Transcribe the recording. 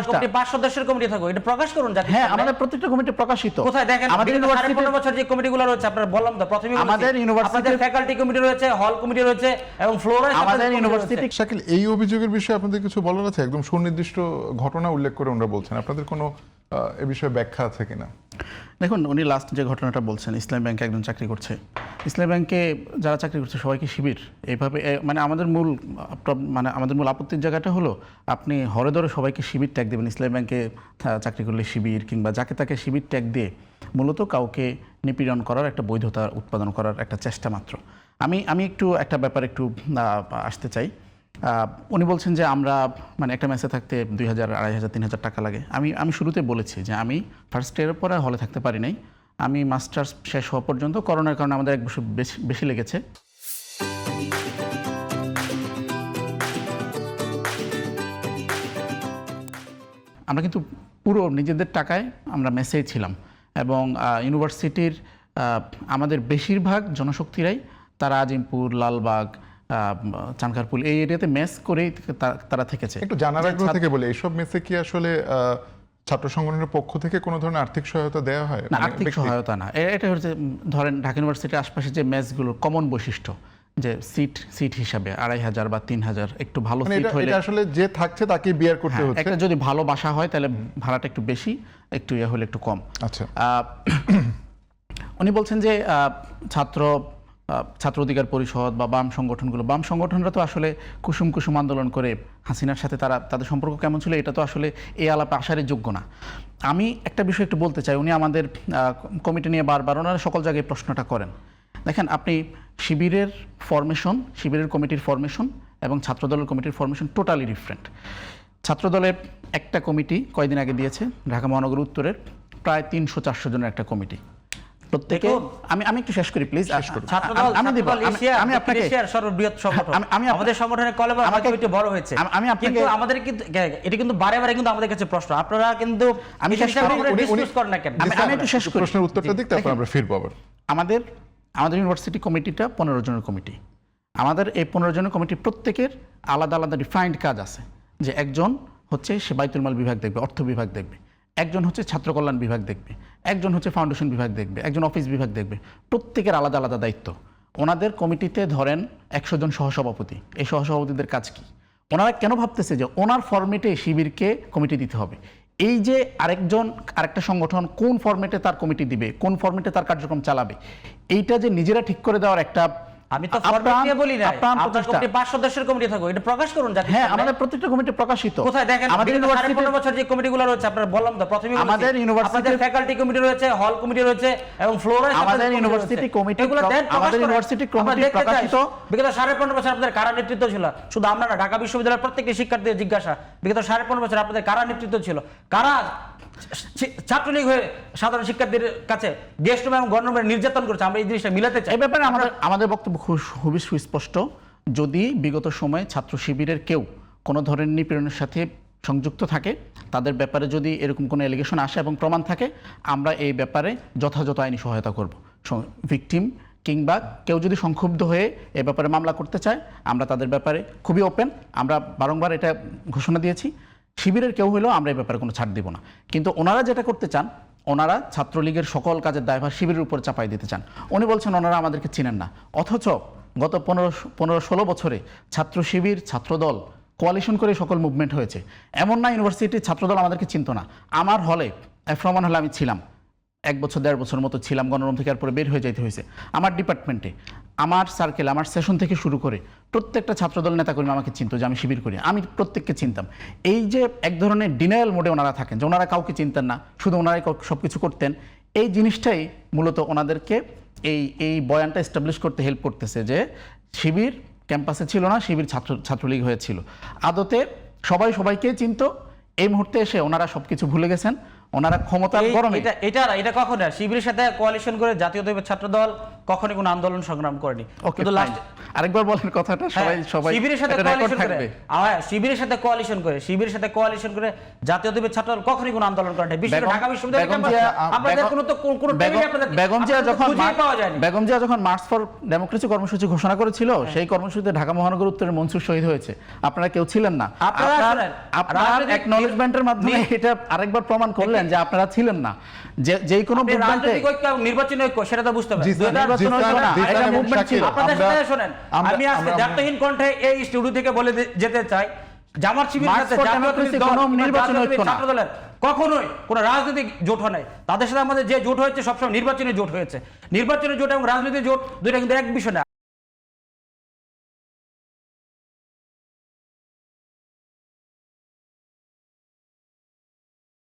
Committee 5 সদস্যের committee থাকো, এটা প্রকাশ করুন জাতির হ্যাঁ, সামনে। আমাদের প্রত্যেকটা কমিটি প্রকাশিত। কোথায় দেখেন আমাদের ইউনিভার্সিটি 15 বছর যে কমিটিগুলো রয়েছে, আপনারা বললাম তো প্রথমে আমাদের আপনাদের ফ্যাকাল্টি কমিটি রয়েছে, হল কমিটি রয়েছে এবং ফ্লোরে আমাদের ইউনিভার্সিটি। শাকিল, এই অভিযোগের বিষয়ে আপনাদের কিছু বলার আছে? একদম সুনির্দিষ্ট ঘটনা উল্লেখ করে ওনারা বলছেন, আপনাদের কোনো এ বিষয়ে ব্যাখ্যা আছে কিনা? দেখুন, উনি লাস্ট যে ঘটনাটা বলছেন, ইসলামী ব্যাংকে একজন চাকরি করছে, ইসলামী ব্যাংকে যারা চাকরি করছে সবাইকে শিবির, এইভাবে মানে আমাদের মূল আপত্তির জায়গাটা হলো আপনি হরে ধরে সবাইকে শিবির ট্যাগ দেবেন। ইসলামী ব্যাংকে চাকরি করলে শিবির কিংবা যাকে তাকে শিবির ট্যাগ দিয়ে মূলত কাউকে নিপীড়ন করার একটা বৈধতা উৎপাদন করার একটা চেষ্টা মাত্র। আমি একটু একটা ব্যাপার একটু আসতে চাই। উনি বলছেন যে আমরা মানে একটা মেসে থাকতে 2000, 2500, 3000 টাকা লাগে। আমি শুরুতে বলেছি যে আমি ফার্স্ট ইয়ারের পরে হলে থাকতে পারি নাই। আমি মাস্টার্স শেষ হওয়া পর্যন্ত করোনার কারণে আমাদের 1 বছর বেশি লেগেছে। আমরা কিন্তু পুরো নিজেদের টাকায় আমরা মেসেই ছিলাম এবং ইউনিভার্সিটির আমাদের বেশিরভাগ জনশক্তিরাই তারা আজিমপুর, লালবাগ, চানখারপুল এই এরিয়াতে মেস করেই তারা থেকেছে। একটু জানার আগ্রহ থেকে বলে, এইসব মেসে কি আসলে ছাত্র সংগঠনের পক্ষ থেকে কোনো ধরনের আর্থিক সহায়তা দেওয়া হয়? না, আর্থিক সহায়তা না। এটা হচ্ছে ধরেন ঢাকা ইউনিভার্সিটির আশপাশে যে মেসগুলোর কমন বৈশিষ্ট্য যে সিট হিসাবে 2500 বা 3000, একটু ভালো সিট হলে এটা আসলে যে থাকছে তাকে বিয়ার করতে হচ্ছে। একটা যদি ভালো বাসা হয় তাহলে ভাড়াটা একটু বেশি, একটু ইয়ে হলে একটু কম। আচ্ছা, উনি বলছেন যে ছাত্র অধিকার পরিষদ বা বাম সংগঠনরা তো আসলে কুসুম আন্দোলন করে হাসিনার সাথে তাদের সম্পর্ক কেমন ছিল এটা তো আসলে এই আলাপে আসারই যোগ্য না। আমি একটা বিষয় একটু বলতে চাই, উনি আমাদের কমিটি নিয়ে বারবার ওনারা সকল জায়গায় প্রশ্নটা করেন। দেখেন, আপনি শিবিরের কমিটির ফরমেশন এবং ছাত্রদলের কমিটির ফরমেশন টোটালি ডিফারেন্ট। ছাত্রদলের একটা কমিটি কয়েকদিন আগে দিয়েছে ঢাকা মহানগর উত্তরের প্রায় 300-400 জনের একটা কমিটি। প্রত্যেকে আমি একটু শেষ করি প্লিজ। আমি আপনাকে সর্ববৃহৎ সংগঠন, আমাদের সংগঠনের কলেবর আমাকে একটু বড় হয়েছে। আমি আপনাকে আমাদের কিন্তু এটা কিন্তু বারে কিন্তু আমাদের কাছে প্রশ্ন, আপনারা কিন্তু আমি শেষ ডিসকাস করেন না কেন? আমি একটু শেষ করি, প্রশ্নের উত্তরটা দিক, তারপর আমরা ফিরবো আবার। আমাদের ইউনিভার্সিটি কমিটিটা 15 জনের কমিটি। আমাদের এই 15 জনের কমিটির প্রত্যেকের আলাদা আলাদা ডিফাইন্ড কাজ আছে। যে একজন হচ্ছে সে বাইতুল মাল বিভাগ দেখবে, অর্থ বিভাগ দেখবে, একজন হচ্ছে ছাত্র কল্যাণ বিভাগ দেখবে, একজন হচ্ছে ফাউন্ডেশন বিভাগ দেখবে, একজন অফিস বিভাগ দেখবে। প্রত্যেকের আলাদা আলাদা দায়িত্ব। ওনাদের কমিটিতে ধরেন 100 জন সহসভাপতি। এই সহসভাপতিদের কাজ কি? ওনারা কেন ভাবতেছে যে ওনার ফরম্যাটে শিবিরকে কমিটি দিতে হবে? এই যে আরেকটা সংগঠন কোন ফরম্যাটে তার কমিটি দিবে, কোন ফরম্যাটে তার কার্যক্রম চালাবে, এইটা যে নিজেরা ঠিক করে দেওয়ার একটা আমি তো ফরম্যাট নিয়ে বলি না, আপনার কমিটি 5 সদস্যের কমিটি থাকো, এটা প্রকাশ করুন জাতির সামনে। হ্যাঁ, আমাদের প্রত্যেকটা কমিটি প্রকাশিত। কোথায় দেখেন আমাদের ইউনিভার্সিটি 15 বছর যে কমিটিগুলো রয়েছে, আপনারা বললাম তো প্রথমে আমাদের আপনাদের ফ্যাকাল্টি কমিটি রয়েছে, হল কমিটি রয়েছে এবং ফ্লোরে আমাদের ইউনিভার্সিটি কমিটি প্রকাশিত। বিগত 15.5 বছর আপনাদের কারা নেতৃত্ব ছিল? শুধু আমরা না, ঢাকা বিশ্ববিদ্যালয়ের প্রত্যেকটি শিক্ষার্থীদের জিজ্ঞাসা, বিগত 15.5 বছর আপনাদের কারা নেতৃত্ব ছিল? কারা ছাত্রলীগ হয়ে সাধারণ শিক্ষার্থীদের কাছে গেস্ট রুম এবং গণরুমে নির্যাতন করেছে? আমরা এই জিনিসটা মিলাতে চাই। এই ব্যাপারে আমাদের বক্তব্য খুবই সুস্পষ্ট। যদি বিগত সময়ে ছাত্র শিবিরের কেউ কোনো ধরনের নিপীড়নের সাথে সংযুক্ত থাকে, তাদের ব্যাপারে যদি এরকম কোনো এলিগেশন আসে এবং প্রমাণ থাকে, আমরা এই ব্যাপারে যথাযথ আইনি সহায়তা করব। ভিকটিম কিংবা কেউ যদি সংক্ষুব্ধ হয়ে এ ব্যাপারে মামলা করতে চায়, আমরা তাদের ব্যাপারে খুবই ওপেন। আমরা বারংবার এটা ঘোষণা দিয়েছি, শিবিরের কেউ হলেও আমরা এই ব্যাপারে কোনো ছাড় দিব না। কিন্তু ওনারা যেটা করতে চান, ওনারা ছাত্রলীগের সকল কাজের দায়ভার শিবিরের উপর চাপাই দিতে চান। উনি বলছেন ওনারা আমাদেরকে চিনেন না, অথচ গত 15-16 বছরে ছাত্র শিবির, ছাত্রদল কোয়ালিশন করে সকল মুভমেন্ট হয়েছে। এমন না ইউনিভার্সিটির ছাত্রদল আমাদেরকে চিনত না। আমার হলে এফরমান হলে আমি ছিলাম 1 বছর 1.5 বছর মতো ছিলাম, গণরুম থেকে আর পরে বের হয়ে যাইতে হয়েছে। আমার ডিপার্টমেন্টে, আমার সার্কেল, আমার সেশন থেকে শুরু করে প্রত্যেকটা ছাত্রদল নেতাকর্মী আমাকে চিনত যে আমি শিবির করি। আমি প্রত্যেককে চিনতাম। এই যে এক ধরনের ডিনায়াল মোডে ওনারা থাকেন, যে ওনারা কাউকে চিনতেন না, শুধু ওনারাই সব কিছু করতেন, এই জিনিসটাই মূলত ওনাদেরকে এই বয়ানটা এস্টাবলিশ করতে হেল্প করতেছে যে শিবির ক্যাম্পাসে ছিল না, শিবির ছাত্রলীগ হয়েছিল। আদতে সবাই সবাইকে চিনত। এই মুহূর্তে এসে ওনারা সবকিছু ভুলে গেছেন। ওনারা ক্ষমতার গরমে এটা কখন শিবিরের সাথে কোয়ালিশন করে জাতীয়তাবাদী ছাত্রদল কখনই কোনো আন্দোলন সংগ্রাম করেনি। ওকে, কিন্তু লাস্ট আরেকবার বলেন কথাটা, সবাই শিবিরের সাথে এটা record কোয়ালিশন করে, থাকবে। শিবিরের সাথে কোয়ালিশন করে জাতীয়তাবাদী ছাত্রদল কখনই কোনো আন্দোলন করে নাই। বিশেষ করে ঢাকা বিশ্ববিদ্যালয় ক্যাম্পাসে আপনাদের কোনো টেবিলে আপনাদের বেগম জিয়া যখন খুঁজেই পাওয়া যায়নি। বেগম জিয়া যখন মার্চ ফর ডেমোক্রেসি কর্মসূচি ঘোষণা করেছিল, সেই কর্মসূচিতে ঢাকা মহানগর উত্তরের মনসুর শহীদ হয়েছে, আপনারা কেউ ছিলেন না। আপনারা শুনেন, আপনার রাজনৈতিক অ্যাকনলেজমেন্টের মাধ্যমে এটা আরেকবার প্রমাণ করলেন যে আপনারা ছিলেন না। যেই কোনো আপনি রাজনৈতিক ঐক্য এবং নির্বাচনী ঐক্য সেটা তো বুঝতে হবে। আপনাদের সাথে শোনেন, আমি আজকে দায়িত্বহীন কণ্ঠে এই স্টুডিও থেকে বলে যেতে চাই, জামাত শিবিরের সাথে ছাত্রদলের কখনোই কোনো রাজনৈতিক জোট হয় নাই। তাদের সাথে আমাদের যে জোট হয়েছে সবসময় নির্বাচনী জোট হয়েছে। নির্বাচনী জোট এবং রাজনৈতিক জোট দুইটা কিন্তু এক বিষয় না।